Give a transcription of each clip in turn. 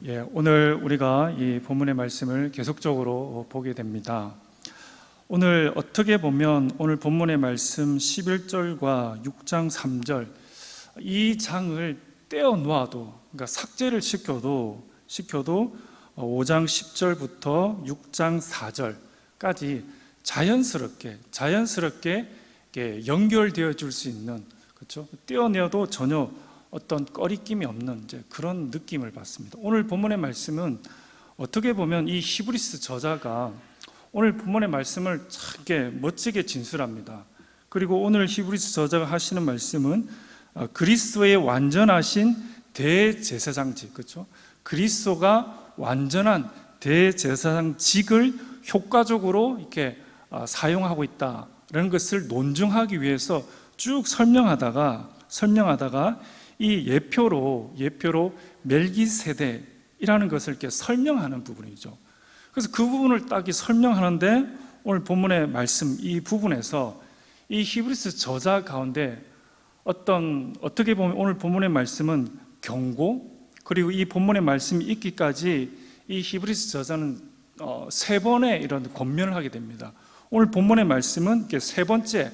오늘 우리가 이 본문의 말씀을 계속적으로 보게 됩니다. 오늘 어떻게 보면 오늘 본문의 말씀 11절과 6장 3절 이 장을 떼어놓아도, 그러니까 삭제를 시켜도 5장 10절부터 6장 4절까지 자연스럽게 연결되어 줄 수 있는, 그렇죠? 떼어내어도 전혀 어떤 꺼리낌이 없는 그런 느낌을 받습니다. 오늘 본문의 말씀은 어떻게 보면 이 히브리스 저자가 오늘 본문의 말씀을 참 멋지게 진술합니다. 그리고 오늘 히브리스 저자가 하시는 말씀은 그리스도의 완전하신 대제사장직, 그렇죠? 그리스도가 완전한 대제사장직을 효과적으로 이렇게 사용하고 있다라는 것을 논증하기 위해서 쭉 설명하다가 이 예표로 멜기세덱이라는 것을 이렇게 설명하는 부분이죠. 그래서 그 부분을 딱 설명하는데 오늘 본문의 말씀 이 부분에서 이 히브리스 저자 가운데 어떻게 보면 오늘 본문의 말씀은 경고, 그리고 이 본문의 말씀이 있기까지 이 히브리스 저자는 세 번의 이런 권면을 하게 됩니다. 오늘 본문의 말씀은 세 번째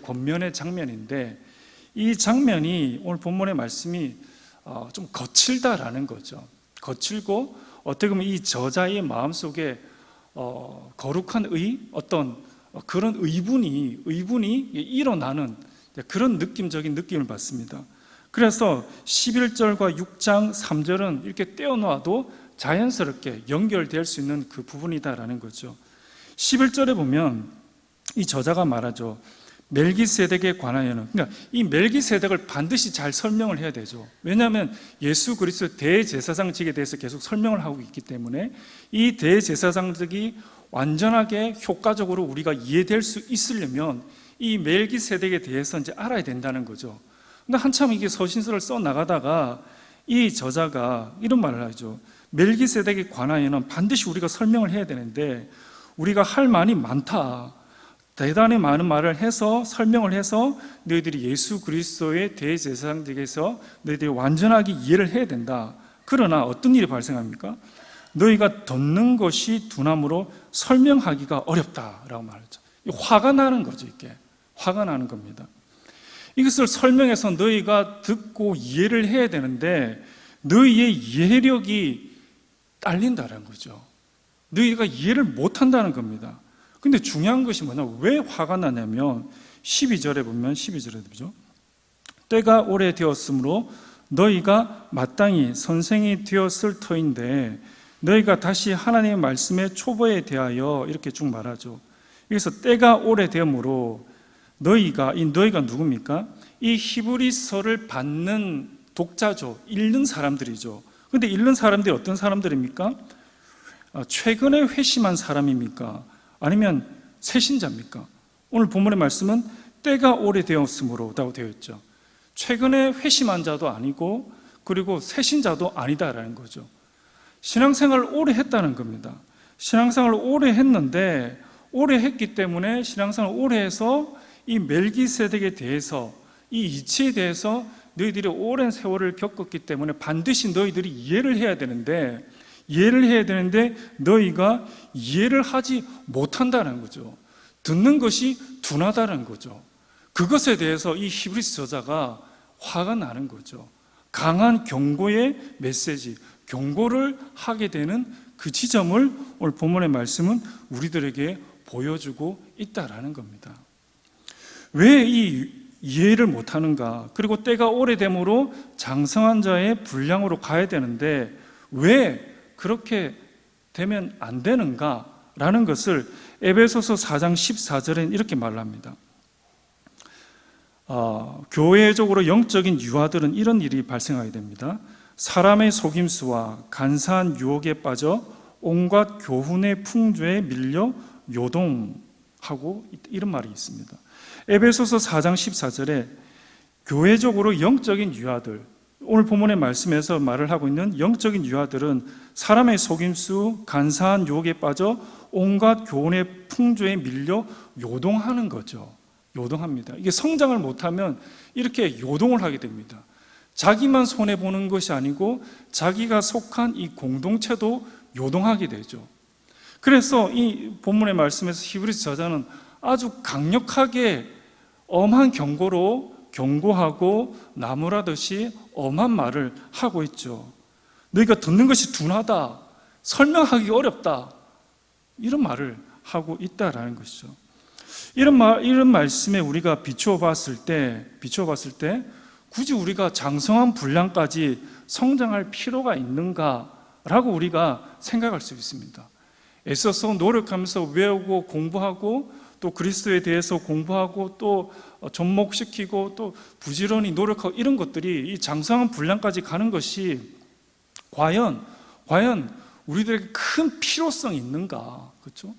권면의 장면인데, 이 장면이 오늘 본문의 말씀이 좀 거칠다라는 거죠. 거칠고 어떻게 보면 이 저자의 마음속에 거룩한 어떤 그런 의분이 일어나는 그런 느낌적인 느낌을 받습니다. 그래서 11절과 6장 3절은 이렇게 떼어놓아도 자연스럽게 연결될 수 있는 그 부분이다라는 거죠. 11절에 보면 이 저자가 말하죠. 멜기세덱에 관하여는, 그러니까 이 멜기세덱을 반드시 잘 설명을 해야 되죠. 왜냐하면 예수 그리스도 대제사장직에 대해서 계속 설명을 하고 있기 때문에 이 대제사장직이 완전하게 효과적으로 우리가 이해될 수 있으려면 이 멜기세덱에 대해서 이제 알아야 된다는 거죠. 근데 한참 이게 서신서를 써 나가다가 이 저자가 이런 말을 하죠. 멜기세덱에 관하여는 반드시 우리가 설명을 해야 되는데 우리가 할 말이 많다, 대단히 많은 말을 해서 설명을 해서 너희들이 예수 그리스도의 대제사장직에서 너희들이 완전하게 이해를 해야 된다. 그러나 어떤 일이 발생합니까? 너희가 듣는 것이 둔함으로 설명하기가 어렵다라고 말하죠. 화가 나는 거죠. 이게 화가 나는 겁니다. 이것을 설명해서 너희가 듣고 이해를 해야 되는데 너희의 이해력이 딸린다는 거죠. 너희가 이해를 못한다는 겁니다. 근데 중요한 것이 뭐냐, 왜 화가 나냐면 12절에 보면 12절에 보죠. 때가 오래되었으므로 너희가 마땅히 선생이 되었을 터인데 너희가 다시 하나님의 말씀의 초보에 대하여 이렇게 쭉 말하죠. 여기서 때가 오래되므로 너희가 누굽니까? 이 히브리서를 받는 독자죠. 읽는 사람들이죠. 근데 읽는 사람들이 어떤 사람들입니까? 최근에 회심한 사람입니까? 아니면 새신자입니까? 오늘 본문의 말씀은 때가 오래되었으므로 라고 되어 있죠. 최근에 회심한 자도 아니고 그리고 새신자도 아니다라는 거죠. 신앙생활을 오래 했다는 겁니다. 신앙생활을 오래 했는데 오래 했기 때문에 신앙생활을 오래 해서 이 멜기세덱에 대해서 이 이치에 대해서 너희들이 오랜 세월을 겪었기 때문에 반드시 너희들이 이해를 해야 되는데 너희가 이해를 하지 못한다는 거죠. 듣는 것이 둔하다는 거죠. 그것에 대해서 이 히브리서 저자가 화가 나는 거죠. 강한 경고의 메시지, 경고를 하게 되는 그 지점을 오늘 본문의 말씀은 우리들에게 보여주고 있다라는 겁니다. 왜 이 이해를 못하는가? 그리고 때가 오래됨으로 장성한 자의 분량으로 가야 되는데 왜 그렇게 되면 안 되는가라는 것을 에베소서 4장 14절엔 이렇게 말합니다. 교회적으로 영적인 유아들은 이런 일이 발생하게 됩니다. 사람의 속임수와 간사한 유혹에 빠져 온갖 교훈의 풍조에 밀려 요동하고, 이런 말이 있습니다. 에베소서 4장 14절에 교회적으로 영적인 유아들, 오늘 본문의 말씀에서 말을 하고 있는 영적인 유아들은 사람의 속임수, 간사한 유혹에 빠져 온갖 교훈의 풍조에 밀려 요동하는 거죠. 요동합니다. 이게 성장을 못하면 이렇게 요동을 하게 됩니다. 자기만 손해보는 것이 아니고 자기가 속한 이 공동체도 요동하게 되죠. 그래서 이 본문의 말씀에서 히브리서 저자는 아주 강력하게 엄한 경고로 경고하고 나무라듯이 엄한 말을 하고 있죠. 너희가 듣는 것이 둔하다, 설명하기 어렵다, 이런 말을 하고 있다라는 것이죠. 이런 말씀에 우리가 비추어 봤을 때 굳이 우리가 장성한 분량까지 성장할 필요가 있는가라고 우리가 생각할 수 있습니다. 애써서 노력하면서 외우고 공부하고 또 그리스도에 대해서 공부하고 또 접목시키고 또 부지런히 노력하고 이런 것들이 이 장성한 분량까지 가는 것이 과연 우리들에게 큰 필요성이 있는가? 그렇죠?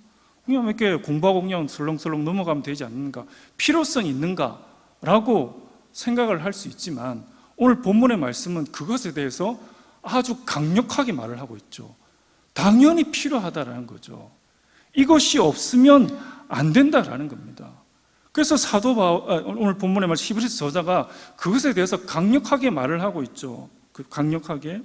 그냥 이렇게 공부하고 그냥 설렁설렁 넘어가면 되지 않는가? 필요성이 있는가라고 생각을 할 수 있지만 오늘 본문의 말씀은 그것에 대해서 아주 강력하게 말을 하고 있죠. 당연히 필요하다라는 거죠. 이것이 없으면 안 된다라는 겁니다. 그래서 사도 바울, 오늘 본문의 말씀 히브리서 저자가 그것에 대해서 강력하게 말을 하고 있죠. 강력하게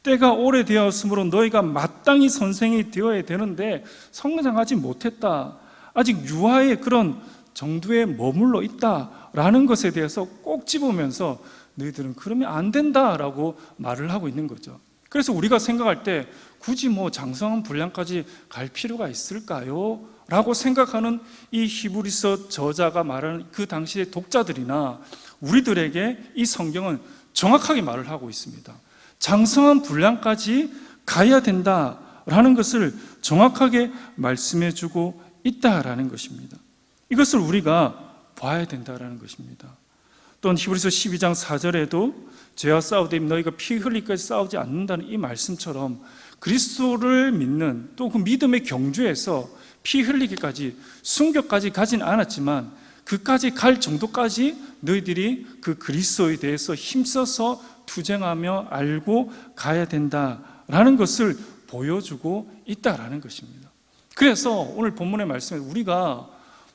때가 오래되었으므로 너희가 마땅히 선생이 되어야 되는데 성장하지 못했다. 아직 유아의 그런 정도에 머물러 있다라는 것에 대해서 꼭 집으면서 너희들은 그러면 안 된다라고 말을 하고 있는 거죠. 그래서 우리가 생각할 때 굳이 장성한 분량까지 갈 필요가 있을까요? 라고 생각하는 이 히브리서 저자가 말하는 그 당시의 독자들이나 우리들에게 이 성경은 정확하게 말을 하고 있습니다. 장성한 분량까지 가야 된다라는 것을 정확하게 말씀해 주고 있다라는 것입니다. 이것을 우리가 봐야 된다라는 것입니다. 또한 히브리서 12장 4절에도 죄와 싸우되 너희가 피 흘리기까지 싸우지 않는다는 이 말씀처럼 그리스도를 믿는 또 그 믿음의 경주에서 피 흘리기까지 순교까지 가진 않았지만 그까지 갈 정도까지 너희들이 그 그리스도에 대해서 힘써서 투쟁하며 알고 가야 된다라는 것을 보여주고 있다라는 것입니다. 그래서 오늘 본문의 말씀에 우리가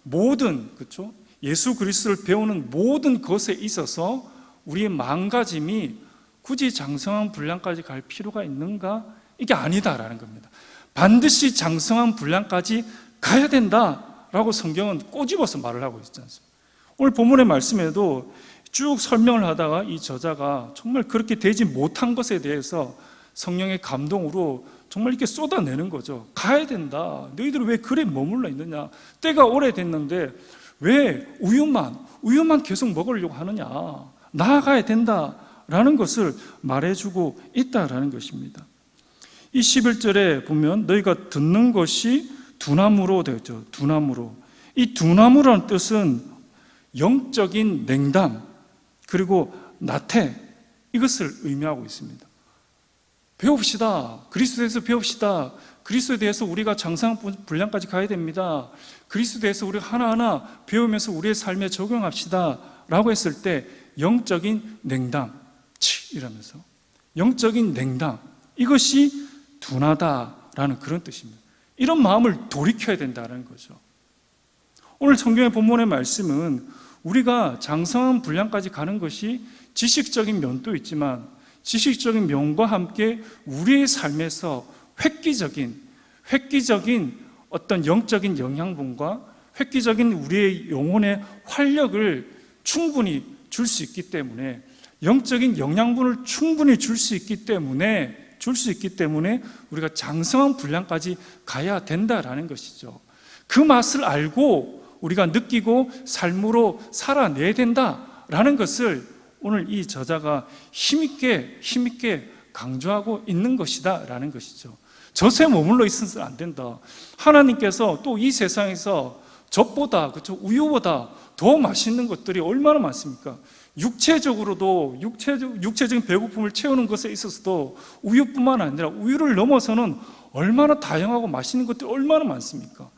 모든 그렇죠? 예수 그리스도를 배우는 모든 것에 있어서 우리의 마음가짐이 굳이 장성한 분량까지 갈 필요가 있는가? 이게 아니다라는 겁니다. 반드시 장성한 분량까지 가야 된다라고 성경은 꼬집어서 말을 하고 있지 않습니까? 오늘 본문의 말씀에도 쭉 설명을 하다가 이 저자가 정말 그렇게 되지 못한 것에 대해서 성령의 감동으로 정말 이렇게 쏟아내는 거죠. 가야 된다. 너희들은 왜 그래 머물러 있느냐? 때가 오래됐는데 왜 우유만 계속 먹으려고 하느냐? 나아가야 된다라는 것을 말해주고 있다라는 것입니다. 이 11절에 보면 너희가 듣는 것이 두나무로 되었죠. 두나무로. 이 두나무라는 뜻은 영적인 냉담 그리고 나태 이것을 의미하고 있습니다. 배웁시다. 그리스도에서 배웁시다. 그리스도에 대해서 우리가 장성한 분량까지 가야 됩니다. 그리스도에 대해서 우리가 하나하나 배우면서 우리의 삶에 적용합시다 라고 했을 때 영적인 냉담 이러면서 영적인 냉담 이것이 둔하다라는 그런 뜻입니다. 이런 마음을 돌이켜야 된다는 거죠. 오늘 성경의 본문의 말씀은 우리가 장성한 분량까지 가는 것이 지식적인 면도 있지만 지식적인 면과 함께 우리의 삶에서 획기적인 어떤 영적인 영양분과 획기적인 우리의 영혼의 활력을 충분히 줄 수 있기 때문에 영적인 영양분을 충분히 줄 수 있기 때문에 우리가 장성한 분량까지 가야 된다라는 것이죠. 그 맛을 알고 우리가 느끼고 삶으로 살아내야 된다라는 것을 오늘 이 저자가 힘있게 강조하고 있는 것이다라는 것이죠. 젖에 머물러 있어서는 안 된다. 하나님께서 또 이 세상에서 젖보다 그렇죠? 우유보다 더 맛있는 것들이 얼마나 많습니까? 육체적으로도 육체적인 배고픔을 채우는 것에 있어서도 우유뿐만 아니라 우유를 넘어서는 얼마나 다양하고 맛있는 것들이 얼마나 많습니까?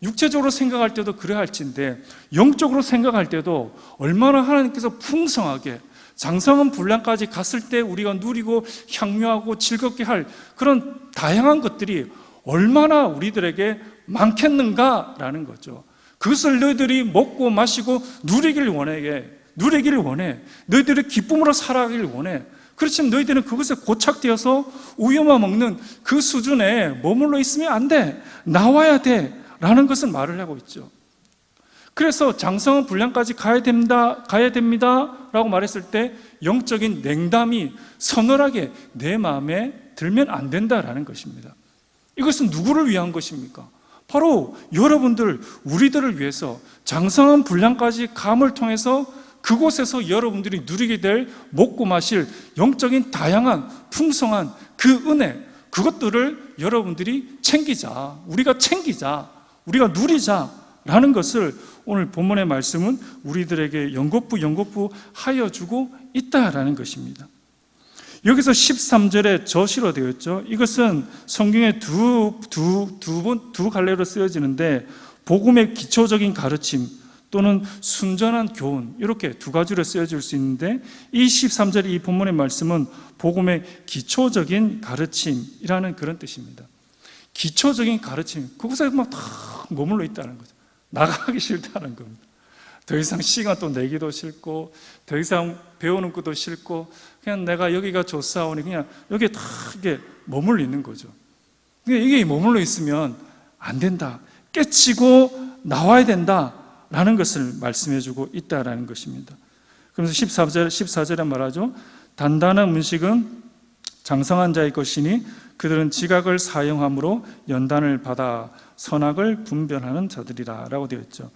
육체적으로 생각할 때도 그래야 할진데 영적으로 생각할 때도 얼마나 하나님께서 풍성하게 장성한 분량까지 갔을 때 우리가 누리고 향유하고 즐겁게 할 그런 다양한 것들이 얼마나 우리들에게 많겠는가라는 거죠. 그것을 너희들이 먹고 마시고 누리길 원하게 누리기를 원해. 너희들이 기쁨으로 살아가기를 원해. 그렇지만 너희들은 그것에 고착되어서 우유만 먹는 그 수준에 머물러 있으면 안 돼. 나와야 돼. 라는 것을 말을 하고 있죠. 그래서 장성한 분량까지 가야 됩니다 라고 말했을 때 영적인 냉담이 서늘하게 내 마음에 들면 안 된다라는 것입니다. 이것은 누구를 위한 것입니까? 바로 여러분들, 우리들을 위해서 장성한 분량까지 감을 통해서 그곳에서 여러분들이 누리게 될 먹고 마실 영적인 다양한 풍성한 그 은혜, 그것들을 여러분들이 챙기자, 우리가 누리자라는 것을 오늘 본문의 말씀은 우리들에게 연거푸 하여 주고 있다라는 것입니다. 여기서 13절에 저시로 되어 있죠. 이것은 성경에 두 갈래로 쓰여지는데 복음의 기초적인 가르침 또는 순전한 교훈, 이렇게 두 가지로 쓰여질 수 있는데 이 13절의 이 본문의 말씀은 복음의 기초적인 가르침이라는 그런 뜻입니다. 기초적인 가르침, 그곳에 막 다 머물러 있다는 거죠. 나가기 싫다는 겁니다. 더 이상 시간 또 내기도 싫고 더 이상 배우는 것도 싫고 그냥 내가 여기가 좋사오니 그냥 여기에 다 이게 머물러 있는 거죠. 이게 머물러 있으면 안 된다. 깨치고 나와야 된다라는 것을 말씀해 주고 있다라는 것입니다. 그래서 14절에 말하죠. 단단한 음식은 장성한 자의 것이니 그들은 지각을 사용함으로 연단을 받아 선악을 분별하는 자들이라 라고 되어 있죠.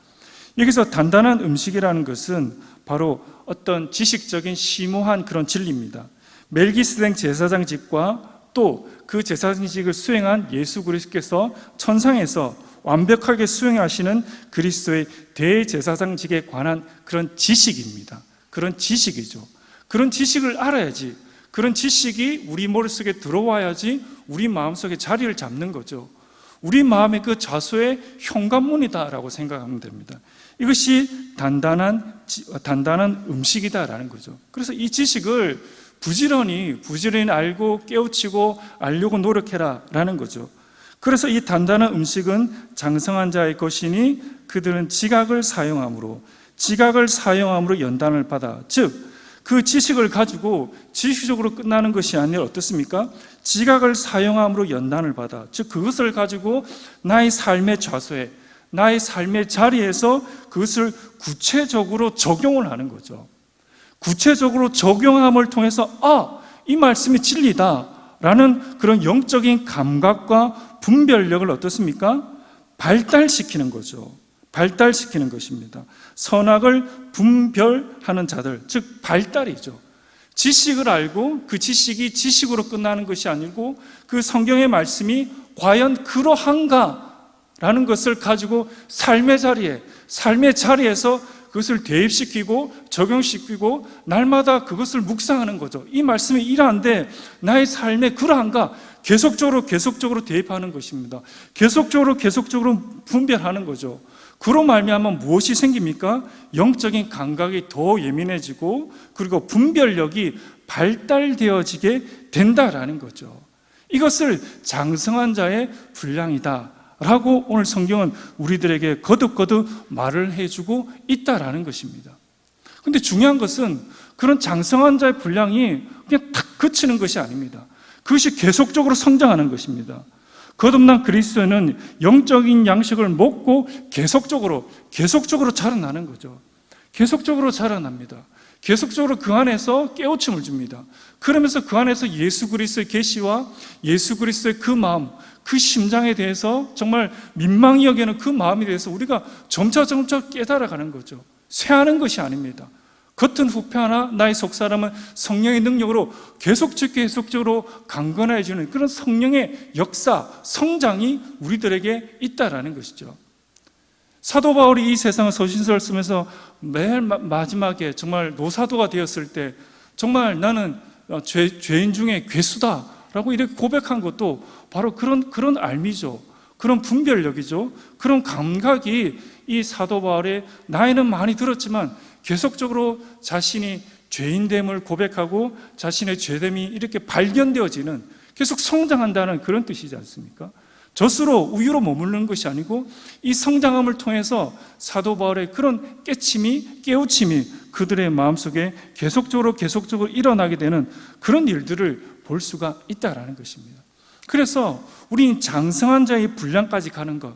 여기서 단단한 음식이라는 것은 바로 어떤 지식적인 심오한 그런 진리입니다. 멜기스덱 제사장직과 또 그 제사장직을 수행한 예수 그리스도께서 천상에서 완벽하게 수행하시는 그리스도의 대제사장직에 관한 그런 지식입니다. 그런 지식이죠. 그런 지식을 알아야지, 그런 지식이 우리 머릿속에 들어와야지 우리 마음속에 자리를 잡는 거죠. 우리 마음의 그 자소의 현관문이다라고 생각하면 됩니다. 이것이 단단한 음식이다라는 거죠. 그래서 이 지식을 부지런히 알고 깨우치고 알려고 노력해라라는 거죠. 그래서 이 단단한 음식은 장성한 자의 것이니 그들은 지각을 사용함으로 연단을 받아, 즉 그 지식을 가지고 지식적으로 끝나는 것이 아니라 어떻습니까? 지각을 사용함으로 연단을 받아, 즉 그것을 가지고 나의 삶의 좌소에, 나의 삶의 자리에서 그것을 구체적으로 적용을 하는 거죠. 구체적으로 적용함을 통해서 이 말씀이 진리다라는 그런 영적인 감각과 분별력을 어떻습니까? 발달시키는 거죠. 발달시키는 것입니다. 선악을 분별하는 자들, 즉 발달이죠. 지식을 알고 그 지식이 지식으로 끝나는 것이 아니고 그 성경의 말씀이 과연 그러한가라는 것을 가지고 삶의 자리에서 그것을 대입시키고 적용시키고 날마다 그것을 묵상하는 거죠. 이 말씀이 이러한데 나의 삶에 그러한가? 계속적으로 대입하는 것입니다. 계속적으로 분별하는 거죠. 그로 말미암아 무엇이 생깁니까? 영적인 감각이 더 예민해지고 그리고 분별력이 발달되어지게 된다라는 거죠. 이것을 장성한 자의 분량이다라고 오늘 성경은 우리들에게 거듭 말을 해주고 있다라는 것입니다. 그런데 중요한 것은 그런 장성한 자의 분량이 그냥 탁 그치는 것이 아닙니다. 그것이 계속적으로 성장하는 것입니다. 거듭난 그리스도는 영적인 양식을 먹고 계속적으로 자라나는 거죠. 계속적으로 자라납니다. 계속적으로 그 안에서 깨우침을 줍니다. 그러면서 그 안에서 예수 그리스도의 계시와 예수 그리스도의 그 마음, 그 심장에 대해서 정말 민망히 여기는 그 마음에 대해서 우리가 점차 깨달아가는 거죠. 쇠하는 것이 아닙니다. 겉은 후패하나 나의 속사람은 성령의 능력으로 계속적으로 강건해지는 그런 성령의 역사, 성장이 우리들에게 있다라는 것이죠. 사도 바울이 이 세상을 서신서를 쓰면서 매일 마지막에 정말 노사도가 되었을 때 정말 나는 죄인 중에 괴수다라고 이렇게 고백한 것도 바로 그런 알미죠. 그런 분별력이죠. 그런 감각이 이 사도 바울의 나이는 많이 들었지만 계속적으로 자신이 죄인됨을 고백하고 자신의 죄됨이 이렇게 발견되어지는, 계속 성장한다는 그런 뜻이지 않습니까? 젖으로 우유로 머무르는 것이 아니고 이 성장함을 통해서 사도 바울의 그런 깨우침이 그들의 마음속에 계속적으로 일어나게 되는 그런 일들을 볼 수가 있다라는 것입니다. 그래서 우리 장성한 자의 분량까지 가는 것,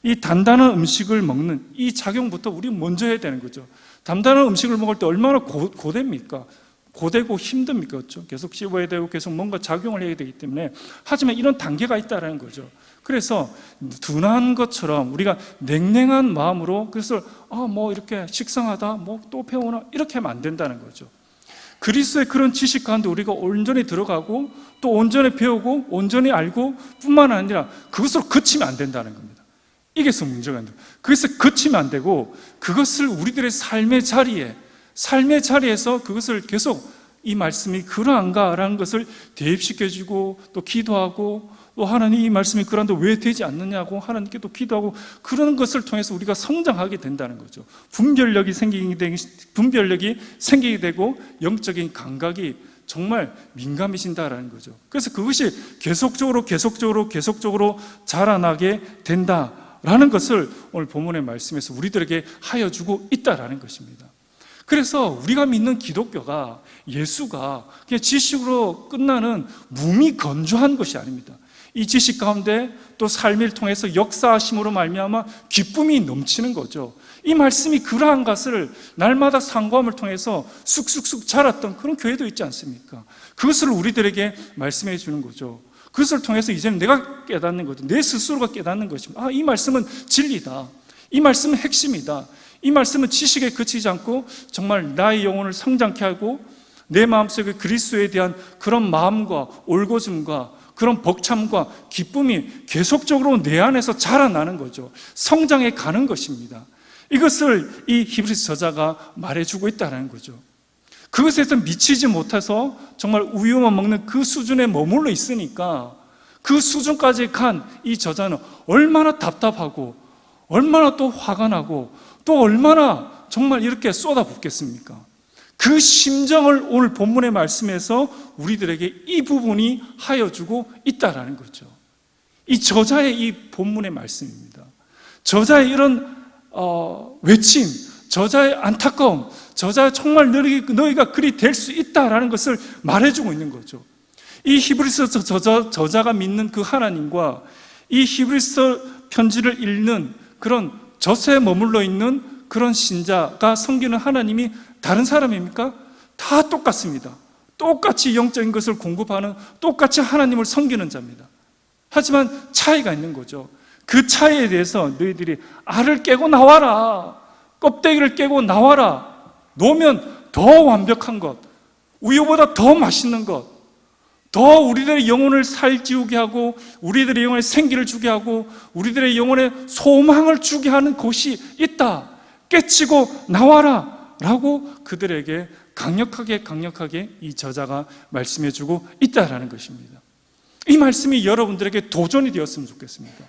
이 단단한 음식을 먹는 이 작용부터 우리 먼저 해야 되는 거죠. 단단한 음식을 먹을 때 얼마나 고됩니까? 고되고 힘듭니까? 그렇죠? 계속 씹어야 되고 계속 뭔가 작용을 해야 되기 때문에, 하지만 이런 단계가 있다는 거죠. 그래서 둔한 것처럼 우리가 냉랭한 마음으로 그래서 이렇게 식상하다, 또 배우나 이렇게 하면 안 된다는 거죠. 그리스도의 그런 지식 가운데 우리가 온전히 들어가고 또 온전히 배우고 온전히 알고 뿐만 아니라 그것으로 그치면 안 된다는 겁니다. 이게 문제가 있는 거예요. 그것을 그치면 안 되고 그것을 우리들의 삶의 자리에서 그것을 계속 이 말씀이 그러한가라는 것을 대입시켜주고 또 기도하고 또 하나님 이 말씀이 그런데 왜 되지 않느냐고 하나님께 또 기도하고 그런 것을 통해서 우리가 성장하게 된다는 거죠. 분별력이 생기게 되고 영적인 감각이 정말 민감해진다라는 거죠. 그래서 그것이 계속적으로 자라나게 된다라는 것을 오늘 본문의 말씀에서 우리들에게 하여 주고 있다라는 것입니다. 그래서 우리가 믿는 기독교가, 예수가 그냥 지식으로 끝나는 무미건조한 것이 아닙니다. 이 지식 가운데 또 삶을 통해서 역사하심으로 말미암아 기쁨이 넘치는 거죠. 이 말씀이 그러한 것을 날마다 상고함을 통해서 쑥쑥쑥 자랐던 그런 교회도 있지 않습니까? 그것을 우리들에게 말씀해 주는 거죠. 그것을 통해서 이제는 내가 깨닫는 거죠. 내 스스로가 깨닫는 것입니다. 이 말씀은 진리다. 이 말씀은 핵심이다. 이 말씀은 지식에 그치지 않고 정말 나의 영혼을 성장케 하고 내 마음속에 그리스도에 대한 그런 마음과 올곧음과 그런 벅참과 기쁨이 계속적으로 내 안에서 자라나는 거죠. 성장해 가는 것입니다. 이것을 이 히브리서 저자가 말해주고 있다는 거죠. 그것에서 미치지 못해서 정말 우유만 먹는 그 수준에 머물러 있으니까 그 수준까지 간 이 저자는 얼마나 답답하고 얼마나 또 화가 나고 또 얼마나 정말 이렇게 쏟아붓겠습니까? 그 심정을 오늘 본문의 말씀에서 우리들에게 이 부분이 하여주고 있다라는 거죠. 이 저자의 이 본문의 말씀입니다. 저자의 이런 외침, 저자의 안타까움, 저자의 정말 너희가 그리 될 수 있다라는 것을 말해주고 있는 거죠. 이 히브리서 저자가 믿는 그 하나님과 이 히브리서 편지를 읽는 그런 저서에 머물러 있는 그런 신자가 섬기는 하나님이 다른 사람입니까? 다 똑같습니다. 똑같이 영적인 것을 공급하는, 똑같이 하나님을 섬기는 자입니다. 하지만 차이가 있는 거죠. 그 차이에 대해서 너희들이 알을 깨고 나와라, 껍데기를 깨고 나와라, 놓으면 더 완벽한 것, 우유보다 더 맛있는 것, 더 우리들의 영혼을 살찌우게 하고 우리들의 영혼에 생기를 주게 하고 우리들의 영혼에 소망을 주게 하는 곳이 있다, 깨치고 나와라 라고 그들에게 강력하게 이 저자가 말씀해주고 있다라는 것입니다. 이 말씀이 여러분들에게 도전이 되었으면 좋겠습니다.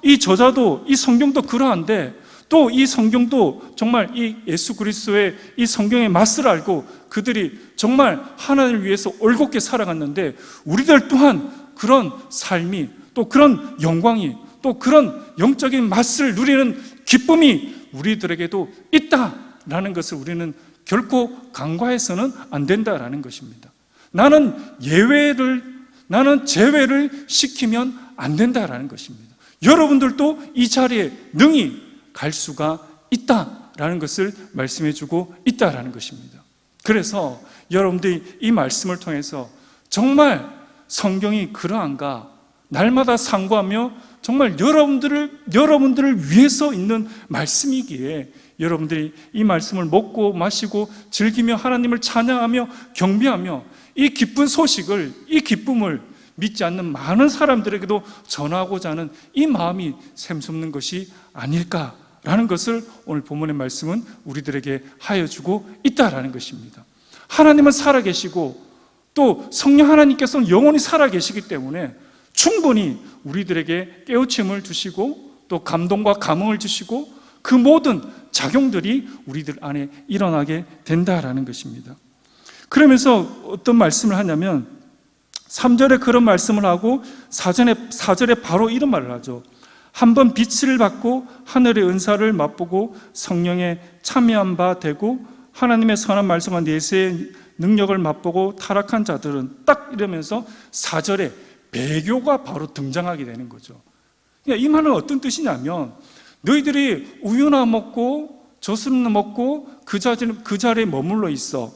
이 저자도, 이 성경도 그러한데 또 이 성경도 정말 이 예수 그리스도의 이 성경의 맛을 알고 그들이 정말 하나님을 위해서 올곧게 살아갔는데 우리들 또한 그런 삶이, 또 그런 영광이, 또 그런 영적인 맛을 누리는 기쁨이 우리들에게도 있다라는 것을 우리는 결코 간과해서는 안 된다라는 것입니다. 나는 제외를 시키면 안 된다라는 것입니다. 여러분들도 이 자리에 능히 갈 수가 있다라는 것을 말씀해 주고 있다라는 것입니다. 그래서 여러분들이 이 말씀을 통해서 정말 성경이 그러한가 날마다 상고하며 정말 여러분들을 위해서 있는 말씀이기에 여러분들이 이 말씀을 먹고 마시고 즐기며 하나님을 찬양하며 경배하며 이 기쁜 소식을, 이 기쁨을 믿지 않는 많은 사람들에게도 전하고자 하는 이 마음이 샘솟는 것이 아닐까라는 것을 오늘 본문의 말씀은 우리들에게 하여주고 있다라는 것입니다. 하나님은 살아계시고 또 성령 하나님께서는 영원히 살아계시기 때문에 충분히 우리들에게 깨우침을 주시고 또 감동과 감흥을 주시고 그 모든 작용들이 우리들 안에 일어나게 된다라는 것입니다. 그러면서 어떤 말씀을 하냐면 3절에 그런 말씀을 하고 4절에 바로 이런 말을 하죠. 한번 빛을 받고 하늘의 은사를 맛보고 성령에 참여한 바 되고 하나님의 선한 말씀과 내세의 능력을 맛보고 타락한 자들은, 딱 이러면서 4절에 배교가 바로 등장하게 되는 거죠. 그러니까 이 말은 어떤 뜻이냐면, 너희들이 우유나 먹고 젖을 먹고 그 자리에 머물러 있어.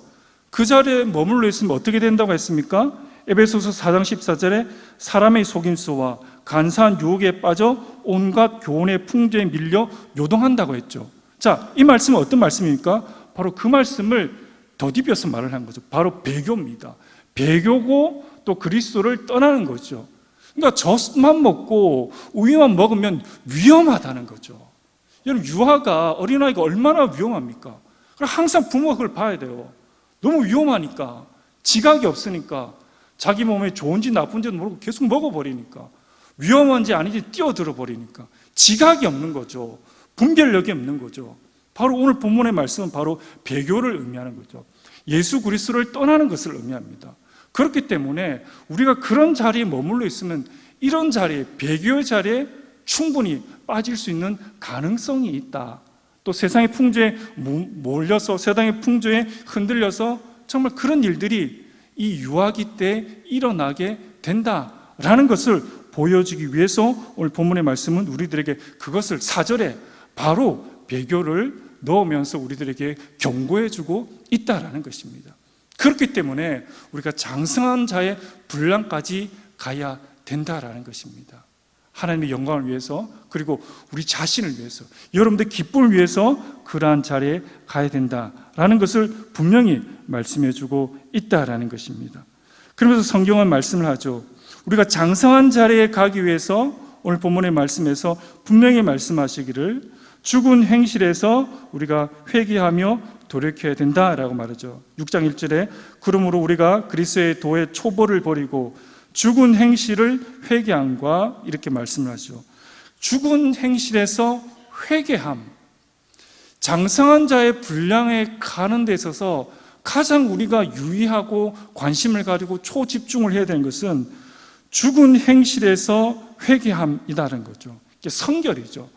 그 자리에 머물러 있으면 어떻게 된다고 했습니까? 에베소서 4장 14절에 사람의 속임수와 간사한 유혹에 빠져 온갖 교훈의 풍조에 밀려 요동한다고 했죠. 자, 이 말씀은 어떤 말씀입니까? 바로 그 말씀을 더디벼서 말을 한 거죠. 바로 배교입니다. 배교고 또 그리스도를 떠나는 거죠. 그러니까 젖만 먹고 우유만 먹으면 위험하다는 거죠. 여러분, 유아가, 어린아이가 얼마나 위험합니까? 그럼 항상 부모가 그걸 봐야 돼요. 너무 위험하니까, 지각이 없으니까, 자기 몸에 좋은지 나쁜지도 모르고 계속 먹어버리니까, 위험한지 아닌지 뛰어들어 버리니까 지각이 없는 거죠. 분별력이 없는 거죠. 바로 오늘 본문의 말씀은 바로 배교를 의미하는 거죠. 예수 그리스도를 떠나는 것을 의미합니다. 그렇기 때문에 우리가 그런 자리에 머물러 있으면 이런 자리에, 배교의 자리에 충분히 빠질 수 있는 가능성이 있다. 또 세상의 풍조에 몰려서, 세상의 풍조에 흔들려서 정말 그런 일들이 이 유아기 때 일어나게 된다라는 것을 보여주기 위해서 오늘 본문의 말씀은 우리들에게 그것을 4절에 바로 배교를 넣으면서 우리들에게 경고해주고 있다라는 것입니다. 그렇기 때문에 우리가 장성한 자의 분량까지 가야 된다라는 것입니다. 하나님의 영광을 위해서, 그리고 우리 자신을 위해서, 여러분들의 기쁨을 위해서 그러한 자리에 가야 된다라는 것을 분명히 말씀해주고 있다라는 것입니다. 그러면서 성경은 말씀을 하죠. 우리가 장성한 자리에 가기 위해서 오늘 본문의 말씀에서 분명히 말씀하시기를 죽은 행실에서 우리가 회개하며 돌이켜야 된다라고 말하죠. 6장 1절에 그러므로 우리가 그리스도의 도의 초보를 버리고 죽은 행실을 회개함과 이렇게 말씀을 하죠. 죽은 행실에서 회개함, 장성한 자의 분량에 가는 데 있어서 가장 우리가 유의하고 관심을 가지고 초집중을 해야 되는 것은 죽은 행실에서 회개함이라는 거죠. 이게 성결이죠.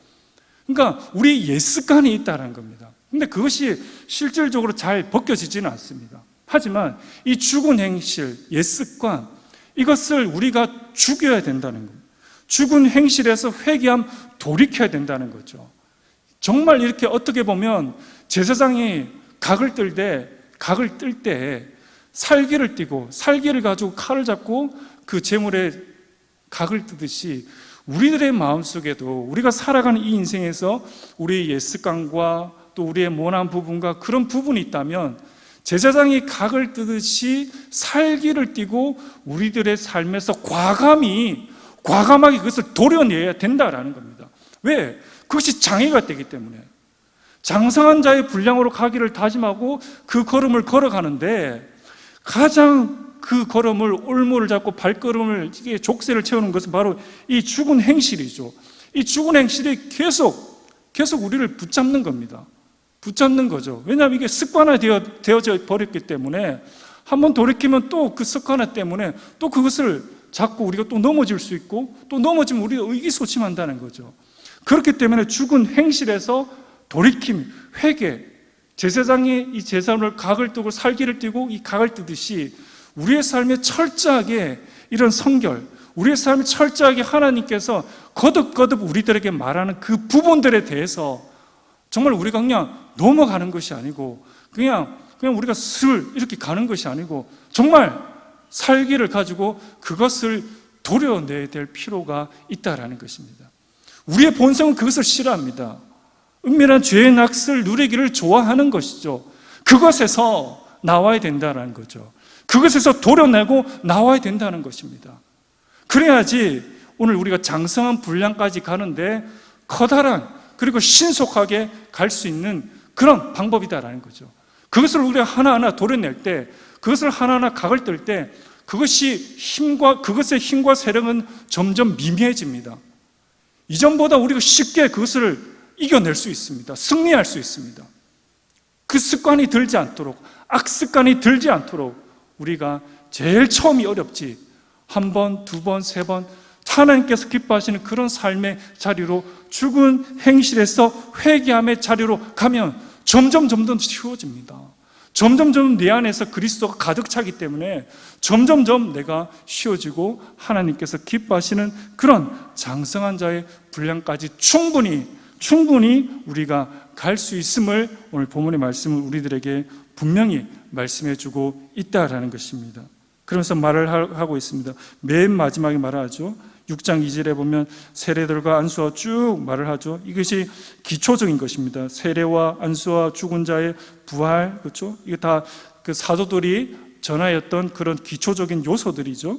그러니까 우리 옛 습관이 있다는 겁니다. 근데 그것이 실질적으로 잘 벗겨지지는 않습니다. 하지만 이 죽은 행실, 옛 습관, 이것을 우리가 죽여야 된다는 겁니다. 죽은 행실에서 회개함, 돌이켜야 된다는 거죠. 정말 이렇게 어떻게 보면 제사장이 각을 뜰 때 살기를 띠고 살기를 가지고 칼을 잡고 그 제물에 각을 뜨듯이 우리들의 마음속에도 우리가 살아가는 이 인생에서 우리의 옛 습관과 또 우리의 모난 부분과 그런 부분이 있다면 제사장이 각을 뜨듯이 살기를 띠고 우리들의 삶에서 과감하게 그것을 도려내야 된다라는 겁니다. 왜? 그것이 장애가 되기 때문에. 장성한 자의 분량으로 가기를 다짐하고 그 걸음을 걸어가는데 가장 그 걸음을 올무를 잡고 발걸음을 족쇄를 채우는 것은 바로 이 죽은 행실이죠. 이 죽은 행실이 계속 우리를 붙잡는 겁니다. 붙잡는 거죠. 왜냐하면 이게 습관화되어져 버렸기 때문에 한번 돌이키면 또 그 습관화 때문에 또 그것을 잡고 우리가 또 넘어질 수 있고 또 넘어지면 우리가 의기소침한다는 거죠. 그렇기 때문에 죽은 행실에서 돌이킴, 회개, 제사장이 이 제사를 각을 뜨고 살기를 띠고 이 각을 뜨듯이 우리의 삶에 철저하게 이런 성결, 우리의 삶에 철저하게 하나님께서 거듭거듭 우리들에게 말하는 그 부분들에 대해서 정말 우리가 그냥 넘어가는 것이 아니고 그냥 우리가 슬 이렇게 가는 것이 아니고 정말 살기를 가지고 그것을 도려내야 될 필요가 있다라는 것입니다. 우리의 본성은 그것을 싫어합니다. 은밀한 죄의 낚시를 누리기를 좋아하는 것이죠. 그것에서 나와야 된다는 거죠. 그것에서 도려내고 나와야 된다는 것입니다. 그래야지 오늘 우리가 장성한 분량까지 가는데 커다란 그리고 신속하게 갈 수 있는 그런 방법이다라는 거죠. 그것을 우리가 하나하나 도려낼 때, 그것을 하나하나 각을 뜰 때 그것의 힘과 세력은 점점 미미해집니다. 이전보다 우리가 쉽게 그것을 이겨낼 수 있습니다. 승리할 수 있습니다. 그 습관이 들지 않도록, 악습관이 들지 않도록 우리가 제일 처음이 어렵지 한 번, 두 번, 세 번 하나님께서 기뻐하시는 그런 삶의 자리로, 죽은 행실에서 회개함의 자리로 가면 점점 쉬워집니다. 점점 내 안에서 그리스도가 가득 차기 때문에 점점 내가 쉬워지고 하나님께서 기뻐하시는 그런 장성한 자의 분량까지 충분히 우리가 갈 수 있음을 오늘 본문의 말씀은 우리들에게 분명히 말씀해 주고 있다라는 것입니다. 그러면서 말을 하고 있습니다. 맨 마지막에 말하죠. 6장 2절에 보면 세례들과 안수와 쭉 말을 하죠. 이것이 기초적인 것입니다. 세례와 안수와 죽은 자의 부활, 그렇죠? 이게 다 그 사도들이 전하였던 그런 기초적인 요소들이죠.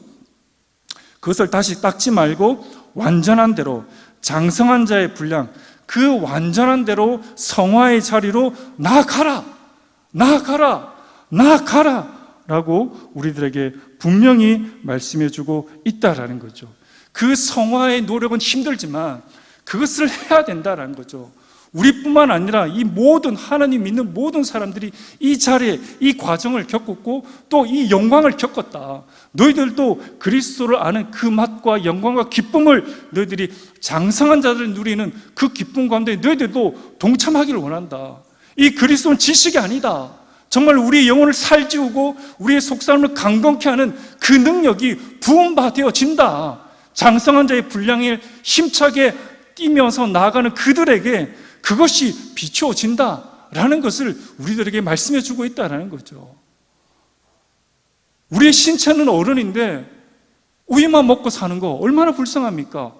그것을 다시 닦지 말고 완전한 대로, 장성한 자의 분량, 그 완전한 대로 성화의 자리로 나아가라 라고 우리들에게 분명히 말씀해 주고 있다라는 거죠. 그 성화의 노력은 힘들지만 그것을 해야 된다라는 거죠. 우리뿐만 아니라 이 모든 하나님 믿는 모든 사람들이 이 자리에 이 과정을 겪었고 또 이 영광을 겪었다. 너희들도 그리스도를 아는 그 맛과 영광과 기쁨을 너희들이 장성한 자들이 누리는 그 기쁨 가운데 너희들도 동참하기를 원한다. 이 그리스도는 지식이 아니다. 정말 우리의 영혼을 살찌우고 우리의 속사람을 강건케 하는 그 능력이 부음받아진다. 장성한 자의 분량에 힘차게 뛰면서 나아가는 그들에게 그것이 비추어진다라는 것을 우리들에게 말씀해 주고 있다는 거죠. 우리의 신체는 어른인데 우유만 먹고 사는 거 얼마나 불쌍합니까?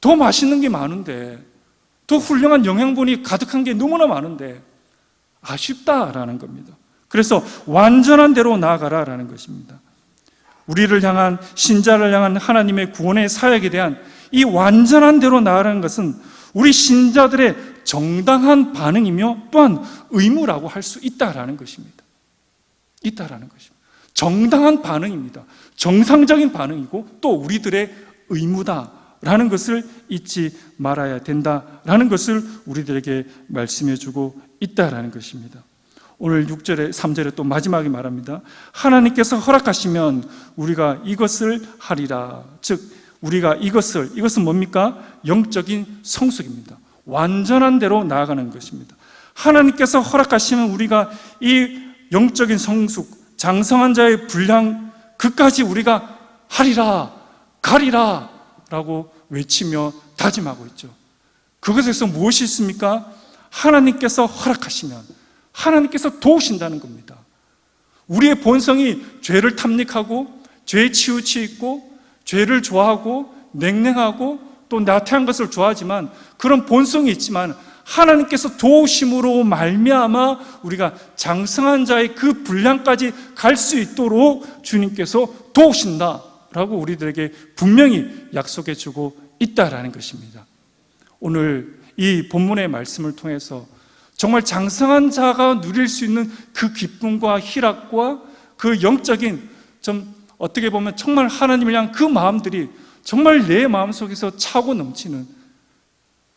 더 맛있는 게 많은데, 더 훌륭한 영양분이 가득한 게 너무나 많은데 아쉽다라는 겁니다. 그래서 완전한 대로 나아가라라는 것입니다. 우리를 향한, 신자를 향한 하나님의 구원의 사역에 대한 이 완전한 대로 나아가는 것은 우리 신자들의 정당한 반응이며 또한 의무라고 할 수 있다라는 것입니다. 정당한 반응입니다. 정상적인 반응이고 또 우리들의 의무다라는 것을 잊지 말아야 된다라는 것을 우리들에게 말씀해 주고 있다라는 것입니다. 오늘 6절에 3절에 또 마지막에 말합니다. 하나님께서 허락하시면 우리가 이것을 하리라. 즉 우리가 이것은 뭡니까? 영적인 성숙입니다. 완전한 대로 나아가는 것입니다. 하나님께서 허락하시면 우리가 이 영적인 성숙, 장성한 자의 분량, 그까지 우리가 하리라, 가리라 라고 외치며 다짐하고 있죠. 그것에서 무엇이 있습니까? 하나님께서 허락하시면, 하나님께서 도우신다는 겁니다. 우리의 본성이 죄를 탐닉하고 죄에 치우쳐 있고 죄를 좋아하고 냉랭하고 또 나태한 것을 좋아하지만 그런 본성이 있지만 하나님께서 도우심으로 말미암아 우리가 장성한 자의 그 분량까지 갈 수 있도록 주님께서 도우신다라고 우리들에게 분명히 약속해 주고 있다라는 것입니다. 오늘 이 본문의 말씀을 통해서 정말 장성한 자가 누릴 수 있는 그 기쁨과 희락과 그 영적인, 좀 어떻게 보면 정말 하나님을 향한 그 마음들이 정말 내 마음속에서 차고 넘치는,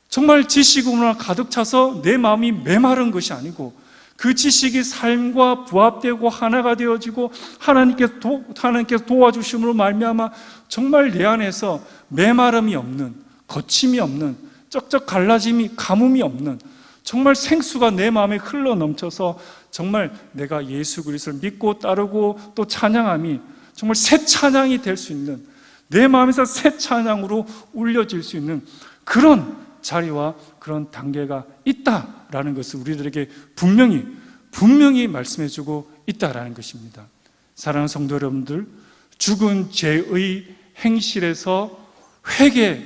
정말 지식으로 가득 차서 내 마음이 메마른 것이 아니고 그 지식이 삶과 부합되고 하나가 되어지고 하나님께서 도와주심으로 말미암아 정말 내 안에서 메마름이 없는, 거침이 없는, 쩍쩍 갈라짐이, 가뭄이 없는 정말 생수가 내 마음에 흘러 넘쳐서 정말 내가 예수 그리스도를 믿고 따르고 또 찬양함이 정말 새 찬양이 될 수 있는, 내 마음에서 새 찬양으로 울려질 수 있는 그런 자리와 그런 단계가 있다라는 것을 우리들에게 분명히 말씀해주고 있다라는 것입니다. 사랑하는 성도 여러분들, 죽은 죄의 행실에서 회개,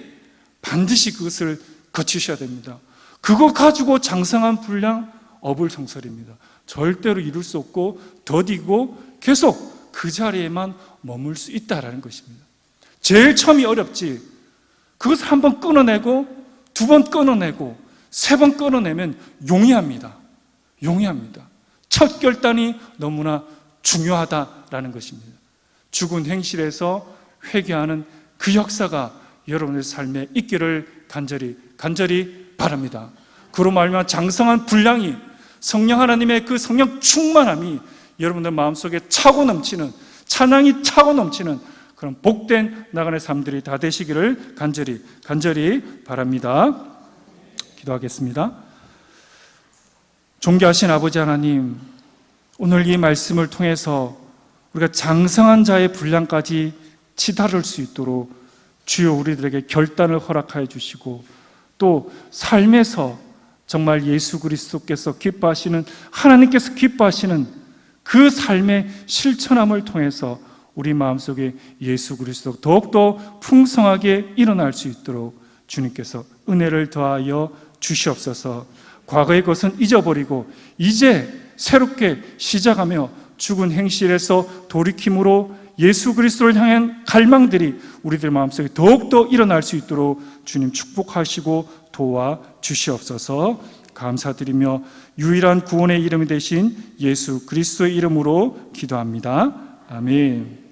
반드시 그것을 거치셔야 됩니다. 그거 가지고 장성한 분량, 어불성설입니다. 절대로 이룰 수 없고 더디고 계속 그 자리에만 머물 수 있다라는 것입니다. 제일 처음이 어렵지, 그것을 한 번 끊어내고 두 번 끊어내고 세 번 끊어내면 용이합니다. 첫 결단이 너무나 중요하다라는 것입니다. 죽은 행실에서 회개하는 그 역사가 여러분의 삶에 있기를 간절히 바랍니다. 그로 말미암아 장성한 분량이, 성령 하나님의 그 성령 충만함이 여러분들 마음속에 차고 넘치는, 찬양이 차고 넘치는 그런 복된 나간의 삶들이 다 되시기를 간절히 바랍니다. 기도하겠습니다. 존귀하신 아버지 하나님, 오늘 이 말씀을 통해서 우리가 장성한 자의 분량까지 치달을 수 있도록 주여 우리들에게 결단을 허락하여 주시고, 또 삶에서 정말 예수 그리스도께서 기뻐하시는, 하나님께서 기뻐하시는 그 삶의 실천함을 통해서 우리 마음속에 예수 그리스도 더욱더 풍성하게 일어날 수 있도록 주님께서 은혜를 더하여 주시옵소서. 과거의 것은 잊어버리고 이제 새롭게 시작하며 죽은 행실에서 돌이킴으로 예수 그리스도를 향한 갈망들이 우리들 마음속에 더욱더 일어날 수 있도록 주님 축복하시고 도와 주시옵소서. 감사드리며 유일한 구원의 이름이 되신 예수 그리스도의 이름으로 기도합니다. 아멘.